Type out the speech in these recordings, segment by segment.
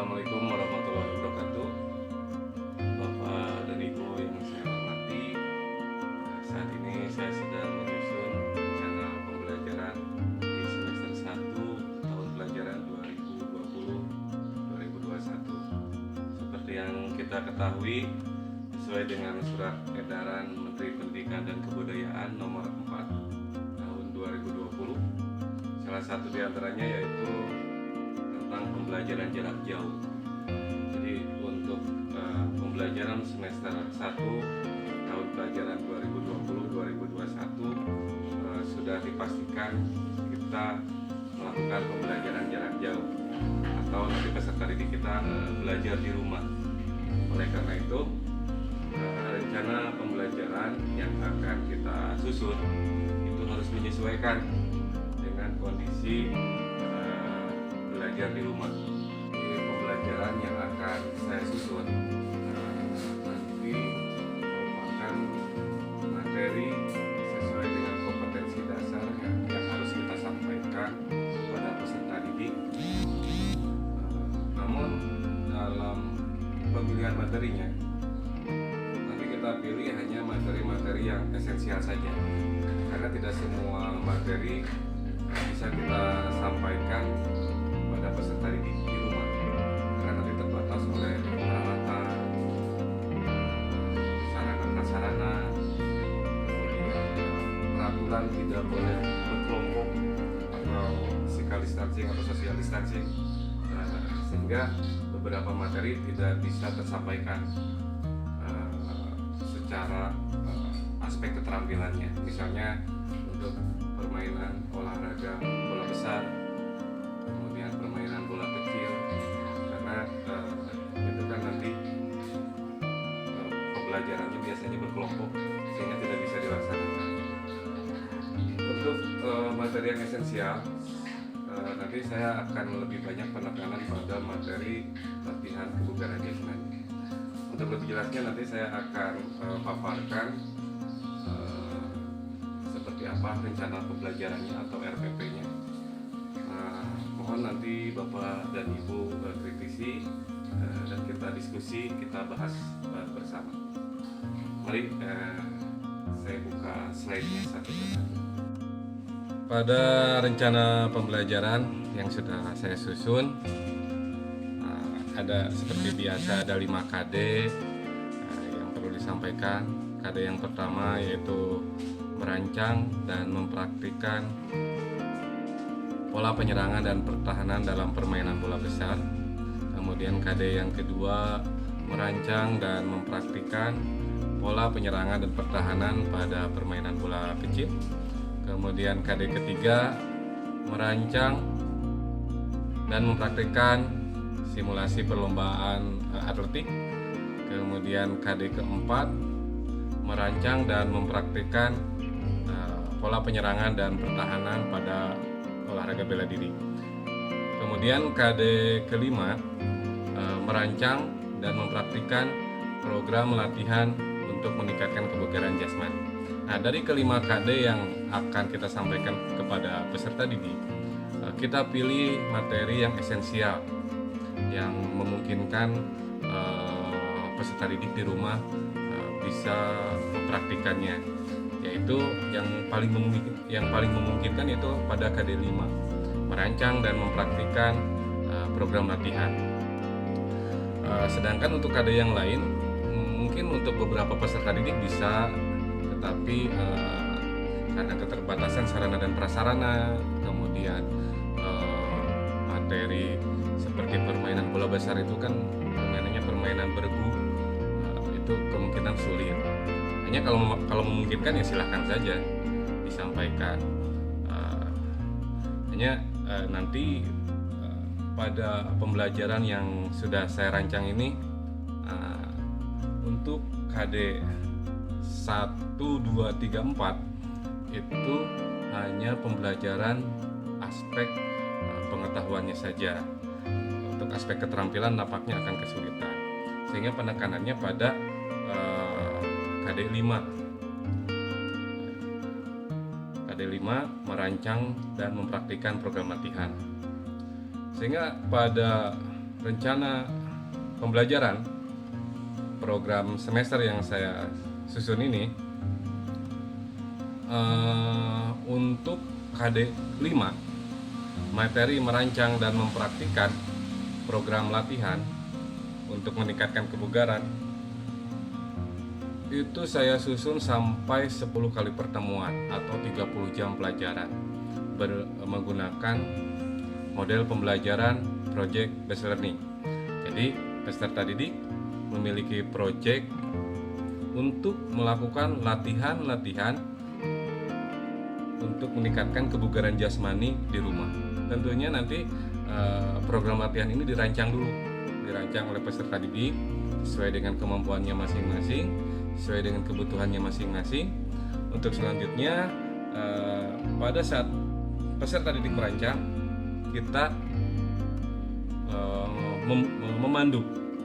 Assalamualaikum warahmatullahi wabarakatuh. Bapak dan Ibu yang saya hormati, saat ini saya sedang menyusun rencana pembelajaran di semester 1 tahun pelajaran 2020-2021. Seperti yang kita ketahui, sesuai dengan surat edaran Menteri Pendidikan dan Kebudayaan nomor 4 tahun 2020, salah satu diantaranya yaitu tentang pembelajaran jarak jauh. Jadi untuk pembelajaran semester 1 tahun pelajaran 2020-2021 sudah dipastikan kita melakukan pembelajaran jarak jauh atau nanti peserta didik kita belajar di rumah. Oleh karena itu rencana pembelajaran yang akan kita susun itu harus menyesuaikan dengan kondisi belajar di rumah. Jadi pembelajaran yang akan saya susun nanti merupakan materi sesuai dengan kompetensi dasar yang harus kita sampaikan pada peserta didik. Namun dalam pemilihan materinya nanti kita pilih hanya materi-materi yang esensial saja, karena tidak semua materi bisa kita sampaikan pada peserta didik di rumah, karena nanti terbatas oleh peralatan, sarana prasarana, kemudian peraturan tidak boleh berkelompok atau physical distancing atau social distancing, sehingga beberapa materi tidak bisa tersampaikan secara aspek keterampilannya. Misalnya untuk permainan olahraga bola besar, kemudian permainan bola kecil, karena itu kan nanti pembelajarannya biasanya berkelompok sehingga tidak bisa dilaksanakan. Untuk materi yang esensial, nanti saya akan lebih banyak penekanan pada materi latihan kebugaran jasmani. Untuk lebih jelasnya nanti saya akan paparkan seperti apa rencana pembelajarannya atau RPP-nya. Mohon nanti Bapak dan Ibu kritisi dan kita diskusi, kita bahas bersama. Mari saya buka slide-nya satu persatu. Pada rencana pembelajaran yang sudah saya susun, ada seperti biasa ada 5 KD yang perlu disampaikan. KD yang pertama yaitu merancang dan mempraktikkan pola penyerangan dan pertahanan dalam permainan bola besar. Kemudian KD yang kedua merancang dan mempraktikkan pola penyerangan dan pertahanan pada permainan bola kecil. Kemudian KD ketiga merancang dan mempraktikkan simulasi perlombaan atletik. Kemudian KD keempat merancang dan mempraktikkan pola penyerangan dan pertahanan pada olahraga bela diri. Kemudian KD kelima merancang dan mempraktikkan program latihan untuk meningkatkan kebugaran jasmani. Nah, dari kelima KD yang akan kita sampaikan kepada peserta didik, kita pilih materi yang esensial yang memungkinkan peserta didik di rumah bisa mempraktikannya, yaitu yang paling memungkinkan itu pada KD 5, merancang dan mempraktikkan program latihan. Sedangkan untuk KD yang lain mungkin untuk beberapa peserta didik bisa, tetapi karena keterbatasan sarana dan prasarana, kemudian materi seperti permainan bola besar itu kan permainannya permainan bergu, itu kemungkinan sulit. Hanya kalau memungkinkan ya silahkan saja disampaikan. Hanya nanti pada pembelajaran yang sudah saya rancang ini, untuk KD 1, 2, 3, 4 itu hanya pembelajaran aspek pengetahuannya saja. Untuk aspek keterampilan nampaknya akan kesulitan, sehingga penekanannya pada KD 5. KD 5 merancang dan mempraktikkan program latihan. Sehingga pada rencana pembelajaran program semester yang saya susun ini, untuk KD 5 materi merancang dan mempraktikkan program latihan untuk meningkatkan kebugaran itu saya susun sampai 10 kali pertemuan atau 30 jam pelajaran menggunakan model pembelajaran project based learning. Jadi peserta didik memiliki project untuk melakukan latihan-latihan untuk meningkatkan kebugaran jasmani di rumah. Tentunya nanti program latihan ini dirancang oleh peserta didik sesuai dengan kemampuannya masing-masing, sesuai dengan kebutuhannya masing-masing. Untuk selanjutnya pada saat peserta didik merancang, kita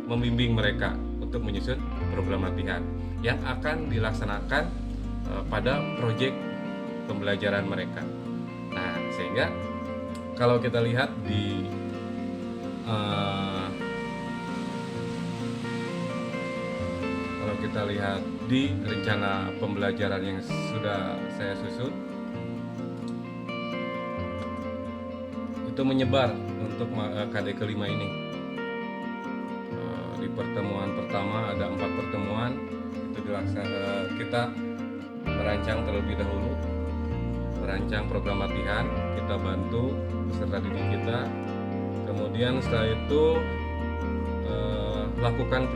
membimbing mereka untuk menyusun program latihan yang akan dilaksanakan pada proyek pembelajaran mereka. Nah, sehingga kalau kita lihat di rencana pembelajaran yang sudah saya susun, itu menyebar untuk KD kelima ini. Di pertemuan pertama ada 4 pertemuan, itu kita merancang terlebih dahulu, merancang program latihan, kita bantu peserta didik kita. Kemudian setelah itu lakukan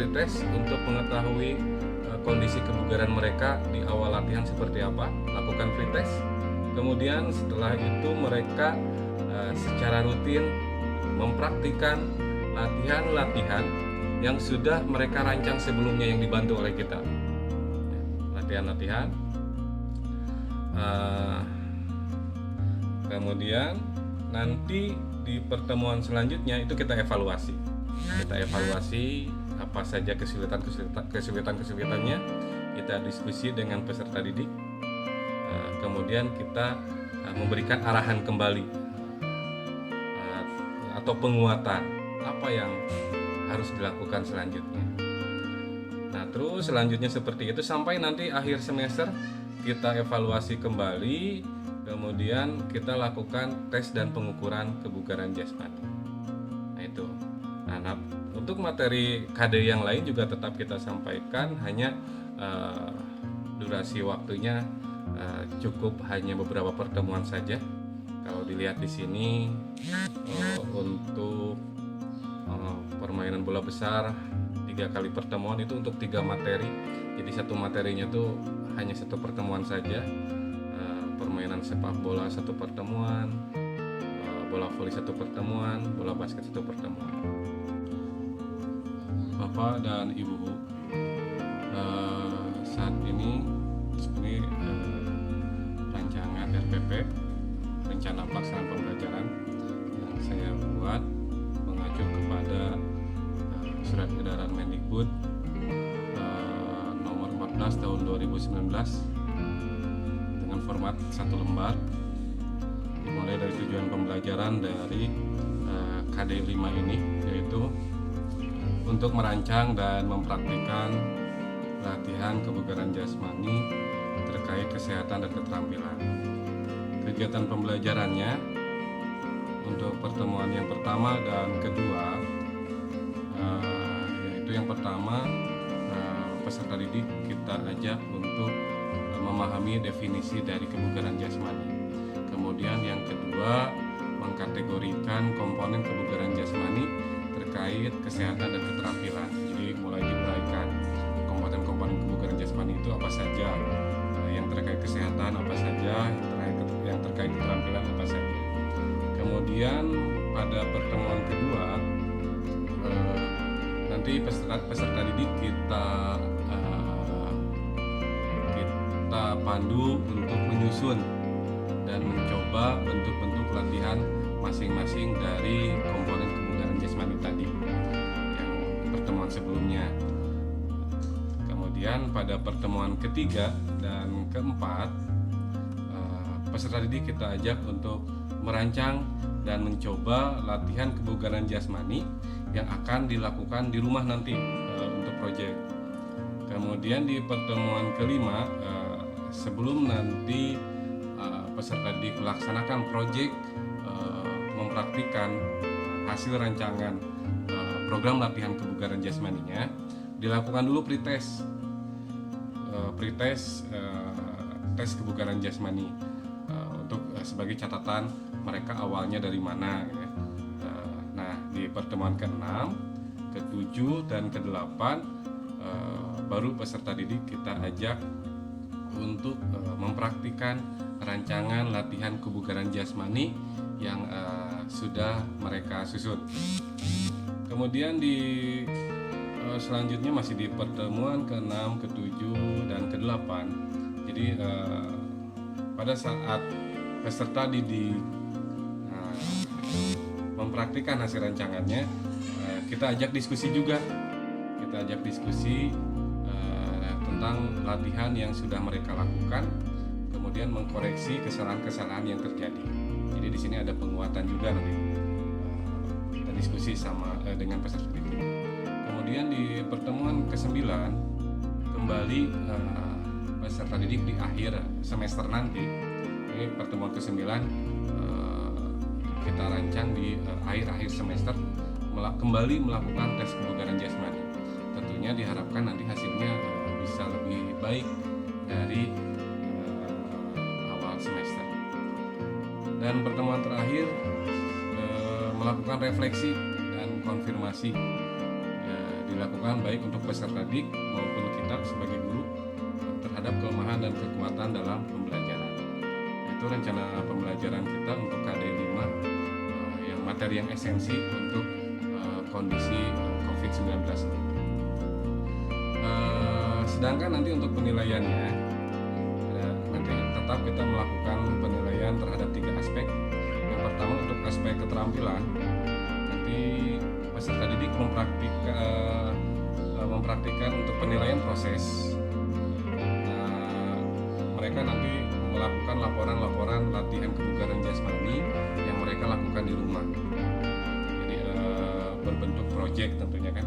pretest untuk mengetahui kondisi kebugaran mereka di awal latihan seperti apa. Lakukan pretest. Kemudian setelah itu mereka secara rutin mempraktikkan latihan-latihan yang sudah mereka rancang sebelumnya yang dibantu oleh kita. Latihan-latihan. Kemudian nanti di pertemuan selanjutnya itu kita evaluasi. Apa saja kesulitannya, kita diskusi dengan peserta didik. Kemudian kita memberikan arahan kembali atau penguatan apa yang harus dilakukan selanjutnya. Nah, terus selanjutnya seperti itu sampai nanti akhir semester kita evaluasi kembali, kemudian kita lakukan tes dan pengukuran kebugaran jasmani. Nah, itu. Nah, untuk materi KD yang lain juga tetap kita sampaikan, hanya durasi waktunya cukup hanya beberapa pertemuan saja. Kalau dilihat di sini untuk permainan bola besar 3 kali pertemuan itu untuk 3 materi. Jadi satu materinya tuh hanya 1 pertemuan saja. Permainan sepak bola 1 pertemuan, bola voli 1 pertemuan, bola basket 1 pertemuan. Bapak dan Ibu, saat ini rancangan RPP, rencana pelaksanaan pembelajaran yang saya buat mengacu kepada surat edaran Mendikbud nomor 14 tahun 2019 dengan format 1 lembar, dimulai dari tujuan pembelajaran dari KD 5 ini, yaitu untuk merancang dan mempraktikkan latihan kebugaran jasmani terkait kesehatan dan keterampilan. Kegiatan pembelajarannya untuk pertemuan yang pertama dan kedua, yaitu yang pertama peserta didik kita ajak untuk memahami definisi dari kebugaran jasmani. Kemudian yang kedua, mengkategorikan komponen kebugaran jasmani terkait kesehatan dan keterampilan. Jadi mulai diuraikan komponen-komponen kebugaran jasmani itu apa saja, yang terkait kesehatan apa saja, yang terkait keterampilan apa saja. Kemudian pada pertemuan kedua nanti peserta didik kita pandu untuk menyusun dan mencoba bentuk-bentuk latihan masing-masing dari komponen kebugaran jasmani tadi yang pertemuan sebelumnya. Kemudian pada pertemuan ketiga dan keempat peserta didik kita ajak untuk merancang dan mencoba latihan kebugaran jasmani yang akan dilakukan di rumah nanti untuk proyek. Kemudian di pertemuan kelima, sebelum nanti peserta didik melaksanakan proyek mempraktikkan hasil rancangan program latihan kebugaran jasmaninya, dilakukan dulu pretest tes kebugaran jasmani untuk sebagai catatan mereka awalnya dari mana ya. Nah, di pertemuan ke-6, ke-7 dan ke-8 baru peserta didik kita ajak untuk mempraktikkan rancangan latihan kebugaran jasmani yang sudah mereka susun. Kemudian di selanjutnya masih di pertemuan ke-6, ke-7 dan ke-8. Jadi pada saat peserta didik mempraktikkan hasil rancangannya, kita ajak diskusi juga. Kita ajak diskusi tentang latihan yang sudah mereka lakukan, kemudian mengkoreksi kesalahan-kesalahan yang terjadi. Jadi di sini ada penguatan juga nanti. Kita diskusi dengan peserta didik. Kemudian di pertemuan ke-9 kembali peserta didik di akhir semester nanti. Ini pertemuan ke-9 kita rancang di akhir semester kembali melakukan tes kebugaran jasmani. Tentunya diharapkan nanti hasilnya bisa lebih baik dari awal semester. Dan pertemuan terakhir melakukan refleksi dan konfirmasi dilakukan baik untuk peserta didik maupun kita sebagai guru terhadap kelemahan dan kekuatan dalam pembelajaran. Itu rencana pembelajaran kita untuk KD 5 yang materi yang esensi untuk kondisi COVID-19 ini. Sedangkan nanti untuk penilaiannya, nanti tetap kita melakukan penilaian terhadap 3 aspek. Yang pertama untuk aspek keterampilan, nanti peserta didik mempraktikkan untuk penilaian proses. Mereka nanti melakukan laporan-laporan latihan kebugaran jasmani yang mereka lakukan di rumah. Jadi berbentuk proyek tentunya kan.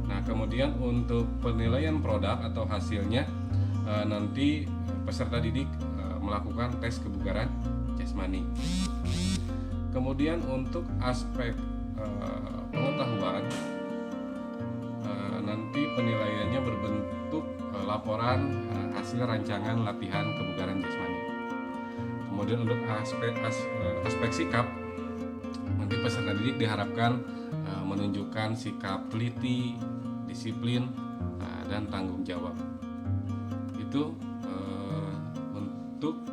Nah, kemudian untuk penilaian produk atau hasilnya nanti peserta didik melakukan tes kebugaran jasmani. Kemudian untuk aspek pengetahuan, nanti penilaiannya berbentuk laporan hasil rancangan latihan kebugaran jasmani. Kemudian untuk aspek sikap, nanti peserta didik diharapkan menunjukkan sikap teliti, disiplin, dan tanggung jawab. Itu untuk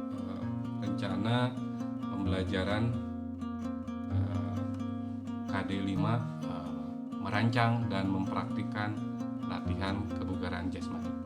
rencana pembelajaran KD 5 merancang dan mempraktikkan latihan kebugaran jasmani.